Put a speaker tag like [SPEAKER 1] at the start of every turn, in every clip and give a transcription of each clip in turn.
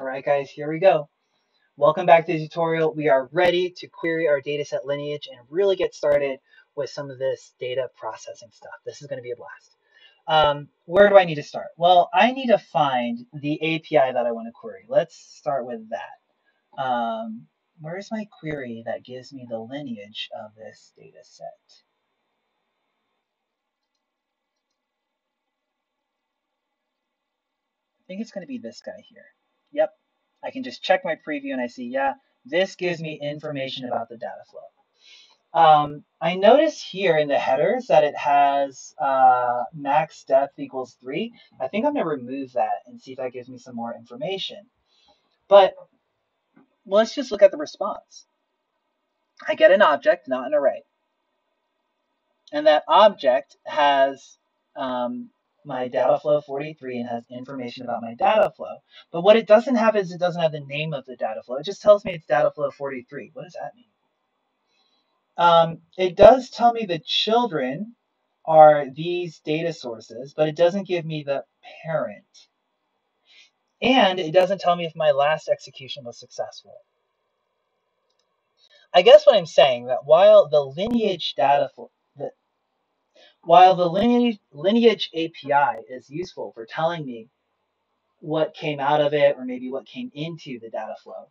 [SPEAKER 1] All right, guys, here we go. Welcome back to the tutorial. We are ready to query our dataset lineage and really get started with some of this data processing stuff. This is going to be a blast. Where do I need to start? Well, I need to find the API that I want to query. Let's start with that. Where's my query that gives me the lineage of this data set? I think it's going to be this guy here. Yep, I can just check my preview and I see, yeah, this gives me information about the data flow. I notice here in the headers that it has max depth equals 3. I think I'm going to remove that and see if that gives me some more information. But let's just look at the response. I get an object, not an array. And that object has my data flow 43 and has information about my data flow. But what it doesn't have is it doesn't have the name of the data flow. It just tells me it's data flow 43. What does that mean? It does tell me the children are these data sources, but it doesn't give me the parent. And it doesn't tell me if my last execution was successful. I guess what I'm saying that while the lineage lineage API is useful for telling me what came out of it or maybe what came into the data flow,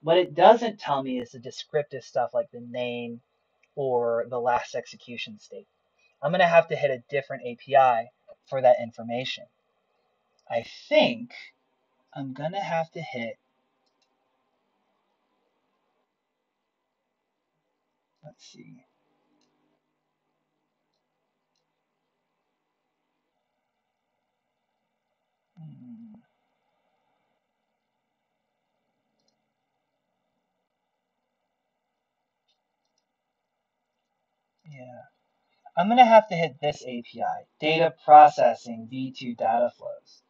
[SPEAKER 1] what it doesn't tell me is the descriptive stuff like the name or the last execution state. I'm going to have to hit a different API for that information. I think I'm going to have to hit, let's see. Yeah, I'm going to have to hit this API, data processing v2 data flows.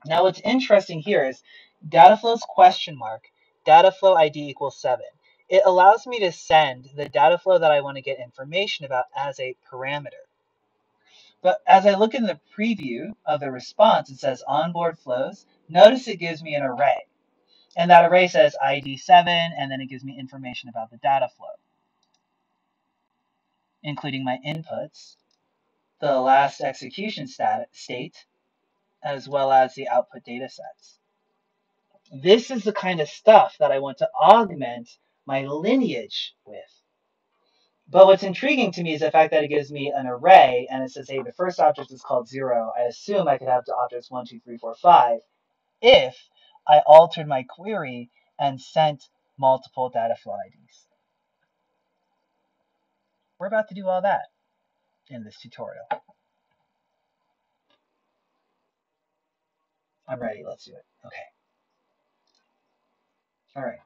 [SPEAKER 1] Now what's interesting here is data flows question mark, data flow ID equals 7. It allows me to send the data flow that I want to get information about as a parameter. But as I look in the preview of the response, it says onboard flows. Notice it gives me an array. And that array says ID 7, and then it gives me information about the data flow, including my inputs, the last execution state, as well as the output data sets. This is the kind of stuff that I want to augment my lineage with. But what's intriguing to me is the fact that it gives me an array and it says, hey, the first object is called 0. I assume I could have the objects 1, 2, 3, 4, 5 if I altered my query and sent multiple data flow IDs. We're about to do all that in this tutorial. I'm ready. Let's do it. Okay. All right.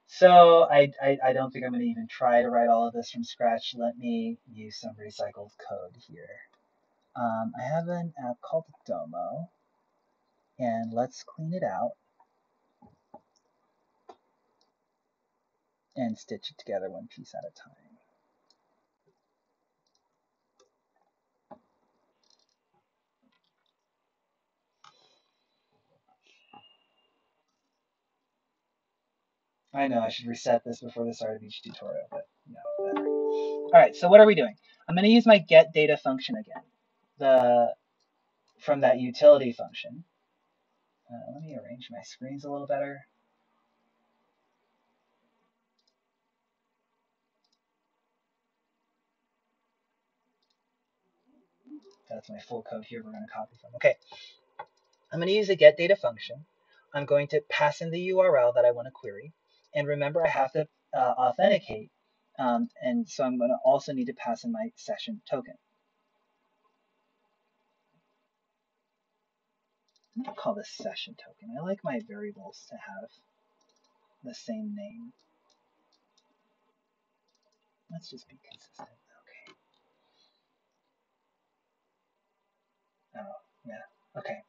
[SPEAKER 1] So I don't think I'm going to even try to write all of this from scratch. Let me use some recycled code here. I have an app called Domo, and let's clean it out and stitch it together one piece at a time. I know I should reset this before the start of each tutorial, but no, whatever. All right, so what are we doing? I'm going to use my get data function again, from that utility function. Let me arrange my screens a little better. That's my full code here we're going to copy from. Okay, I'm going to use a get data function. I'm going to pass in the URL that I want to query. And remember, I have to authenticate. And so I'm going to also need to pass in my session token. I'm going to call this session token. I like my variables to have the same name. Let's just be consistent. Okay. Oh, yeah. Okay.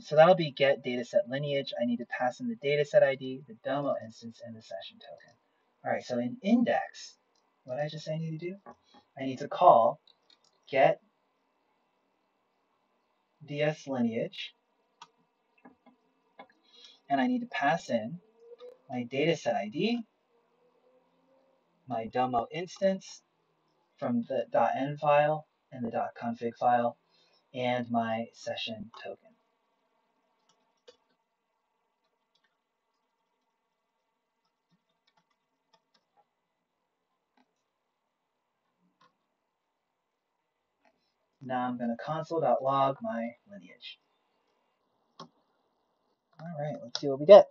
[SPEAKER 1] So that'll be get dataset lineage. I need to pass in the dataset ID, the Domo instance, and the session token. All right, so in index, what did I just say I need to do? I need to call get ds lineage, and I need to pass in my dataset ID, my Domo instance from the .env file and the .config file, and my session token. Now I'm going to console.log my lineage. All right, let's see what we get.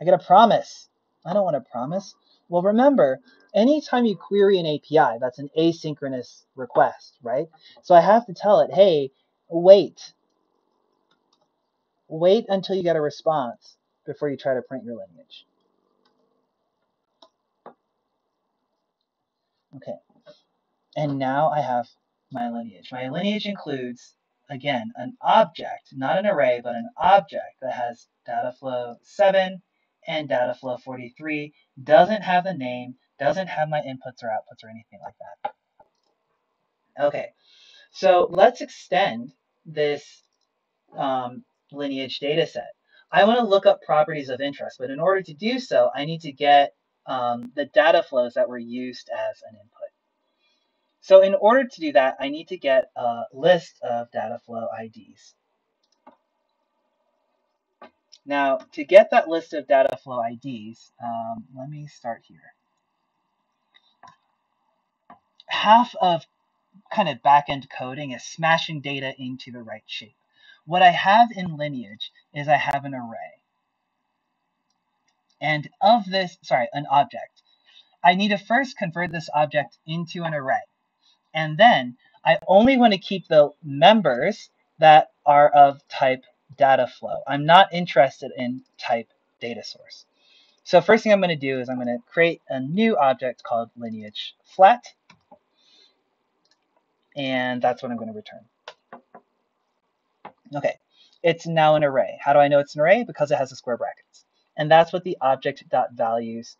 [SPEAKER 1] I get a promise. I don't want a promise. Well, remember, anytime you query an API, that's an asynchronous request, right? So I have to tell it, hey, wait until you get a response before you try to print your lineage. Okay, and now I have my lineage. My lineage includes, again, an object, not an array, but an object that has dataflow 7 and dataflow 43, doesn't have the name, doesn't have my inputs or outputs or anything like that. Okay, so let's extend this lineage data set. I want to look up properties of interest, but in order to do so, I need to get the data flows that were used as an input. So in order to do that, I need to get a list of data flow IDs. Now, to get that list of data flow IDs, let me start here. Half of kind of back-end coding is smashing data into the right shape. What I have in Lineage is I have an array. And of this, an object. I need to first convert this object into an array. And then I only want to keep the members that are of type data flow. I'm not interested in type data source. So first thing I'm going to do is I'm going to create a new object called lineage flat. And that's what I'm going to return. Okay, it's now an array. How do I know it's an array? Because it has the square brackets. And that's what the object.values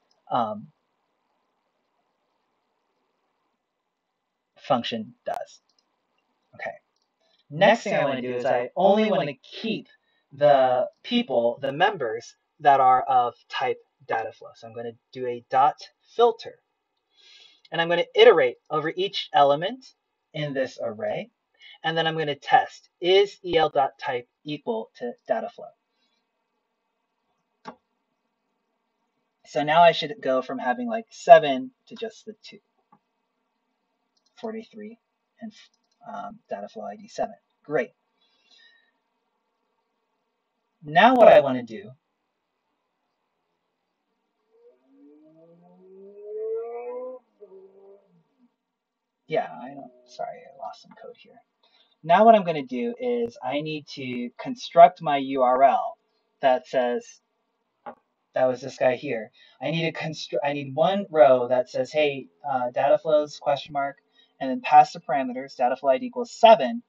[SPEAKER 1] function does. Okay. Next thing I want to do is I only want to keep the people, the members that are of type data flow. So I'm going to do a dot filter. And I'm going to iterate over each element in this array. And then I'm going to test, is el.type equal to data flow? So now I should go from having like 7 to just the 2. 43 and data flow ID 7. Great. Now what I want to do sorry, I lost some code here. Now what I'm going to do is I need to construct my URL that says, that was this guy here. I need one row that says, hey, data flows, question mark, and then pass the parameters, data flow ID equals 7,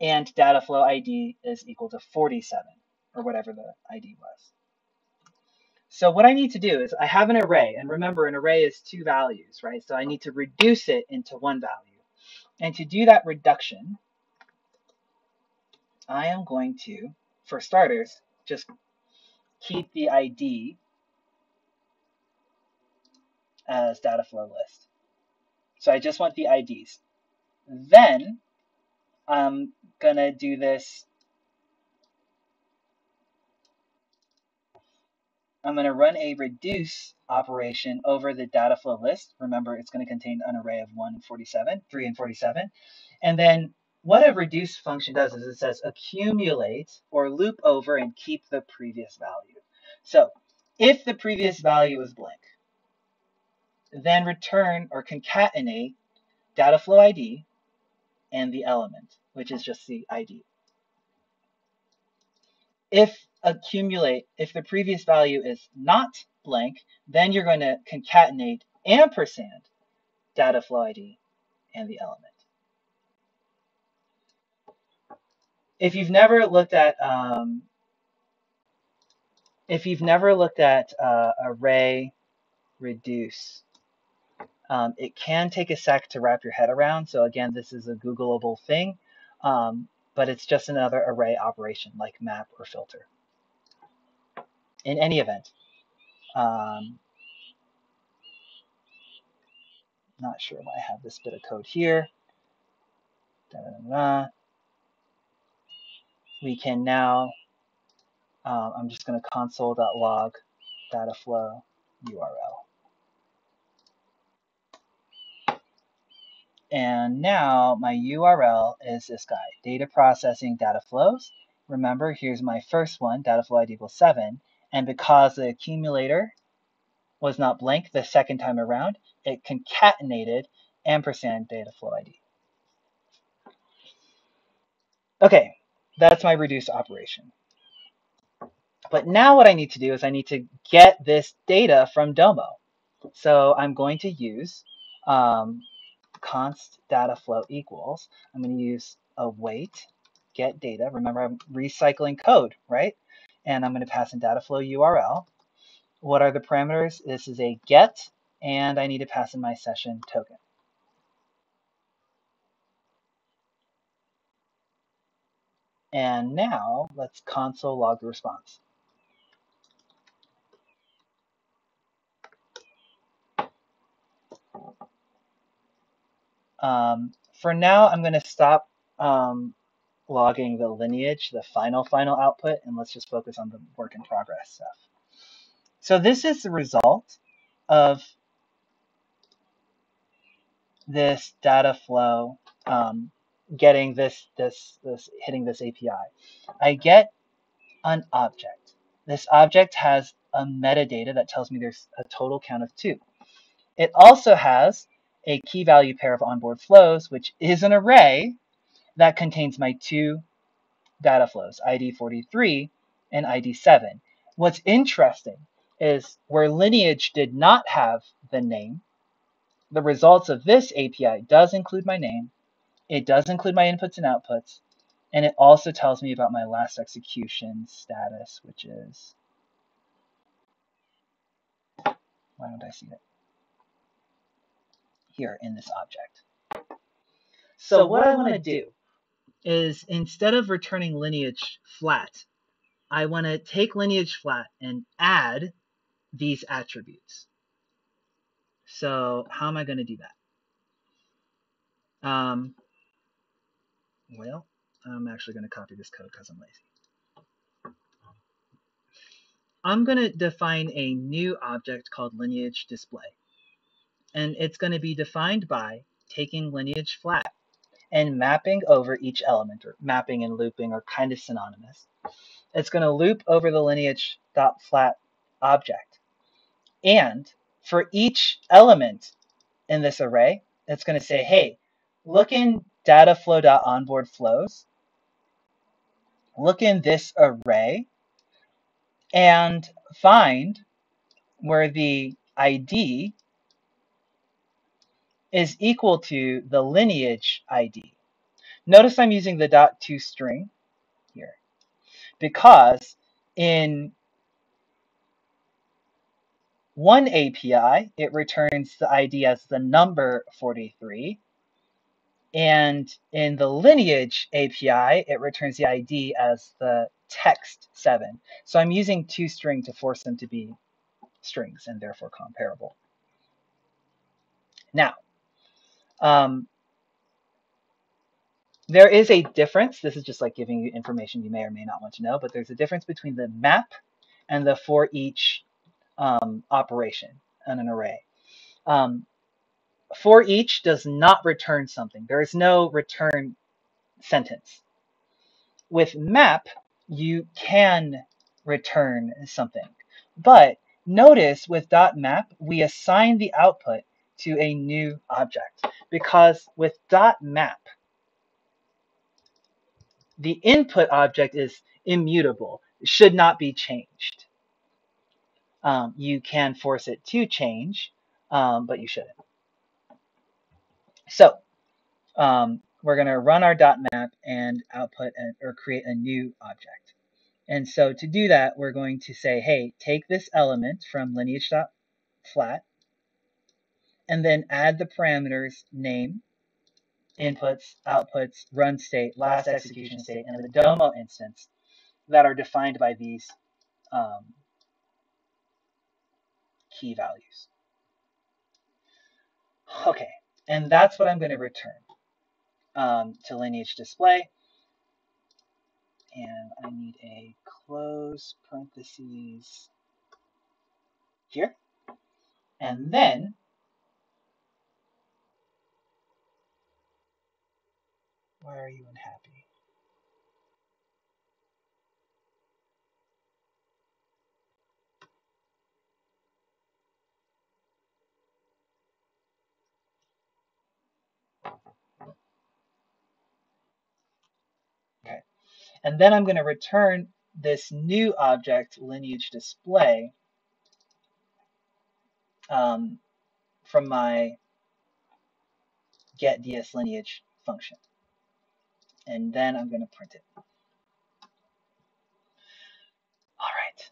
[SPEAKER 1] and data flow ID is equal to 47, or whatever the ID was. So what I need to do is I have an array, and remember an array is 2 values, right? So I need to reduce it into 1 value. And to do that reduction, I am going to, for starters, just keep the ID as data flow list. So I just want the IDs. Then I'm going to do this. I'm going to run a reduce operation over the data flow list. Remember, it's going to contain an array of 1 and 47, 3 and 47. And then what a reduce function does is it says accumulate or loop over and keep the previous value. So if the previous value is blank, then return or concatenate data flow ID and the element, which is just the ID. If the previous value is not blank, then you're going to concatenate ampersand data flow ID and the element. If you've never looked at array reduce, it can take a sec to wrap your head around. So again, this is a Googleable thing, but it's just another array operation like map or filter. in any event, not sure why I have this bit of code here. We can now, I'm just going to console.log dataflow URL. And now my URL is this guy, data processing data flows. Remember, here's my first one, data flow ID equals 7. And because the accumulator was not blank the second time around, it concatenated ampersand data flow ID. Okay, that's my reduce operation. But now what I need to do is I need to get this data from Domo. So I'm going to use const data flow equals, I'm going to use await get data. Remember, I'm recycling code, right? And I'm going to pass in data flow URL. What are the parameters? This is a get, and I need to pass in my session token. And now let's console log the response. For now, I'm going to stop logging the lineage, the final output, and let's just focus on the work in progress stuff. So this is the result of this data flow getting this hitting this API. I get an object. This object has a metadata that tells me there's a total count of 2. It also has a key value pair of onboard flows, which is an array that contains my 2 data flows, ID 43 and ID 7. What's interesting is where lineage did not have the name, the results of this API does include my name, it does include my inputs and outputs, and it also tells me about my last execution status, which is, why don't I see it? Here in this object. So what I want to do is instead of returning lineage flat, I want to take lineage flat and add these attributes. So how am I going to do that? Well, I'm actually going to copy this code because I'm lazy. I'm going to define a new object called lineage display. And it's going to be defined by taking lineage flat and mapping over each element, or mapping and looping are kind of synonymous. It's going to loop over the lineage.flat object. And for each element in this array, it's going to say, hey, look in dataflow.onboardFlows, look in this array, and find where the ID is equal to the lineage ID. Notice I'm using the .toString here because in one API, it returns the ID as the number 43. And in the lineage API, it returns the ID as the text 7. So I'm using toString to force them to be strings and therefore comparable. Now, there is a difference. This is just like giving you information you may or may not want to know, but there's a difference between the map and the for each operation on an array. For each does not return something. There is no return sentence. With map, you can return something. But notice with .map, we assign the output to a new object. Because with .map, the input object is immutable. It should not be changed. You can force it to change, but you shouldn't. So we're going to run our .map and output or create a new object. And so to do that, we're going to say, hey, take this element from lineage.flat and then add the parameters name, inputs, outputs, run state, last execution state, and the Domo instance that are defined by these key values. Okay, and that's what I'm going to return to lineage display. And I need a close parentheses here. And then why are you unhappy? Okay. And then I'm going to return this new object, lineage display, from my get ds lineage function. And then I'm going to print it. All right.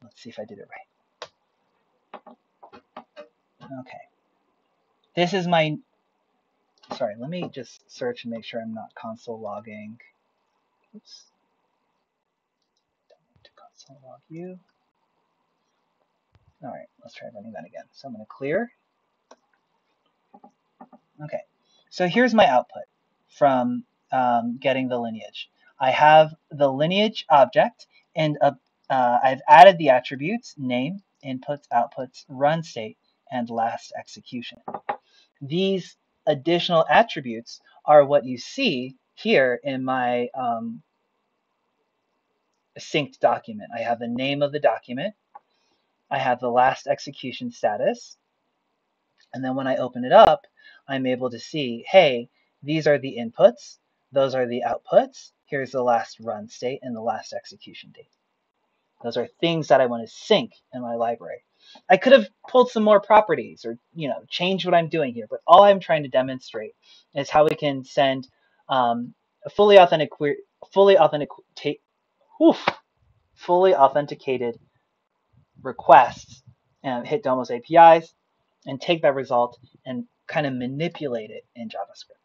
[SPEAKER 1] Let's see if I did it right. Okay. This is my, sorry, let me just search and make sure I'm not console logging. Oops. Don't need to console log you. All right, let's try running that again. So I'm going to clear. Okay, so here's my output from getting the lineage. I have the lineage object, and I've added the attributes name, inputs, outputs, run state, and last execution. These additional attributes are what you see here in my synced document. I have the name of the document. I have the last execution status. And then when I open it up, I'm able to see, hey, these are the inputs. Those are the outputs. Here's the last run state and the last execution date. Those are things that I want to sync in my library. I could have pulled some more properties or, change what I'm doing here, but all I'm trying to demonstrate is how we can send a fully authenticated requests and hit Domo's APIs and take that result and kind of manipulate it in JavaScript.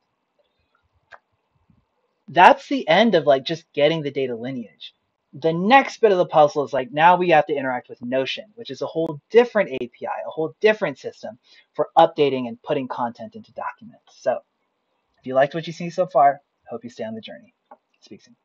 [SPEAKER 1] That's the end of just getting the data lineage. The next bit of the puzzle is now we have to interact with Notion, which is a whole different API, a whole different system for updating and putting content into documents. So if you liked what you see so far, hope you stay on the journey. Speak soon.